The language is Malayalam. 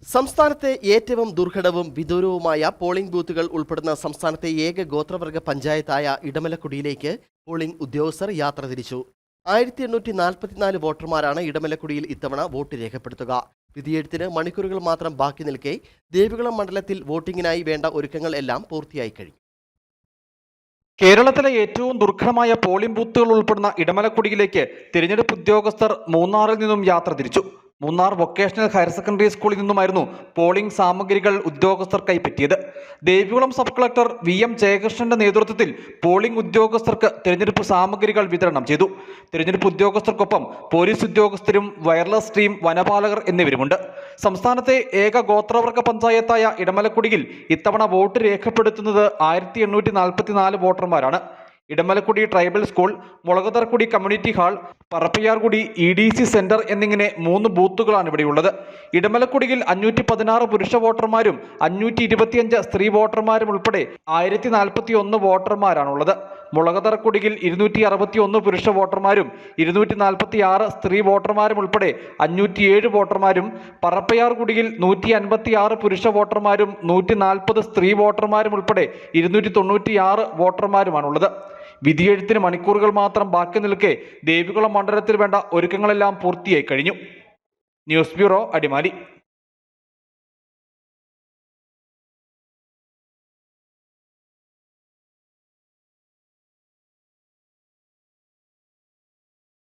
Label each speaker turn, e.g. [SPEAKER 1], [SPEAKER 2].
[SPEAKER 1] സംസ്ഥാനത്തെ ഏറ്റവും ദുർഘടവും വിദൂരവുമായ പോളിംഗ് ബൂത്തുകൾ ഉൾപ്പെടുന്ന സംസ്ഥാനത്തെ ഏക ഗോത്രവർഗ പഞ്ചായത്തായ ഇടമലക്കുടിയിലേക്ക് പോളിംഗ് ഉദ്യോഗസ്ഥർ യാത്ര തിരിച്ചു. 1844 വോട്ടർമാരാണ് ഇടമലക്കുടിയിൽ ഇത്തവണ വോട്ട് രേഖപ്പെടുത്തുക. വിധിയെഴുത്തിന് മണിക്കൂറുകൾ മാത്രം ബാക്കി നിൽക്കെ ദേവികുളം മണ്ഡലത്തിൽ വോട്ടിംഗിനായി വേണ്ട ഒരുക്കങ്ങൾ എല്ലാം പൂർത്തിയായി കഴിഞ്ഞു.
[SPEAKER 2] കേരളത്തിലെ ഏറ്റവും ദുർഘടമായ പോളിംഗ് ബൂത്തുകൾ ഉൾപ്പെടുന്ന ഇടമലക്കുടിയിലേക്ക് തിരഞ്ഞെടുപ്പ് ഉദ്യോഗസ്ഥർ മൂന്നാറിൽ നിന്നും യാത്ര തിരിച്ചു. മൂന്നാർ വൊക്കേഷണൽ ഹയർ സെക്കൻഡറി സ്കൂളിൽ നിന്നുമായിരുന്നു പോളിംഗ് സാമഗ്രികൾ ഉദ്യോഗസ്ഥർ കൈപ്പറ്റിയത്. ദേവികുളം സബ് കളക്ടർ VM ജയകൃഷ്ണന്റെ നേതൃത്വത്തിൽ പോളിംഗ് ഉദ്യോഗസ്ഥർക്ക് തിരഞ്ഞെടുപ്പ് സാമഗ്രികൾ വിതരണം ചെയ്തു. തിരഞ്ഞെടുപ്പ് ഉദ്യോഗസ്ഥർക്കൊപ്പം പോലീസ് ഉദ്യോഗസ്ഥരും വയർലെസ് ടീം, വനപാലകർ എന്നിവരുമുണ്ട്. സംസ്ഥാനത്തെ ഏക ഗോത്രവർഗ പഞ്ചായത്തായ ഇടമലക്കുടിയിൽ ഇത്തവണ വോട്ട് രേഖപ്പെടുത്തുന്നത് 1844 വോട്ടർമാരാണ്. Edamalakkudi tribal school, Mulakatharkudi community hall, Parappayarkudi EDC centre എന്നിങ്ങനെ 3 ബൂത്തുകളാണ് ഇവിടെയുള്ളത്. ഇടമലക്കുടിയിൽ 516 പുരുഷ വോട്ടർമാരും 525 സ്ത്രീ വോട്ടർമാരും ഉൾപ്പെടെ 1041 വോട്ടർമാരാണുള്ളത്. മുളകതറക്കുടിയിൽ 261 പുരുഷ വോട്ടർമാരും 246 സ്ത്രീ വോട്ടർമാരും ഉൾപ്പെടെ 507 വോട്ടർമാരും, പറപ്പയാർകുടിയിൽ 156 പുരുഷ വോട്ടർമാരും 140 സ്ത്രീ വോട്ടർമാരും ഉൾപ്പെടെ 296 വോട്ടർമാരുമാണുള്ളത്. വിധിയെഴുത്തിന് മണിക്കൂറുകൾ മാത്രം ബാക്കി നിൽക്കെ ദേവികുളം മണ്ഡലത്തിൽ വേണ്ട ഒരുക്കങ്ങളെല്ലാം പൂർത്തിയായി കഴിഞ്ഞു. News bureau, Adimali.